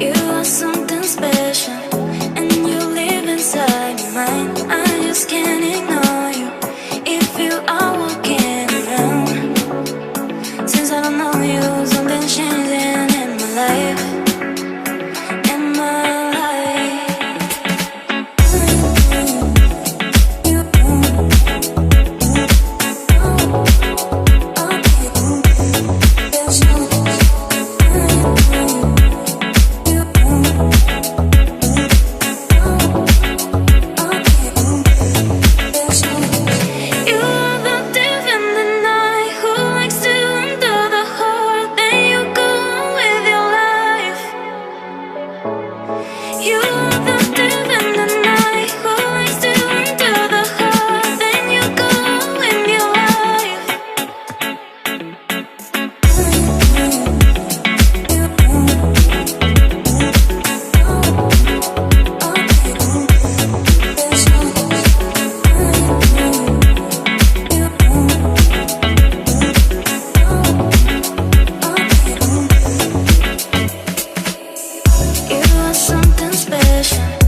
You are something special, and you live inside my mind. I just can't ignore you if you are walking around. Since I don't know you, something's changing in my life. In my life. Something special.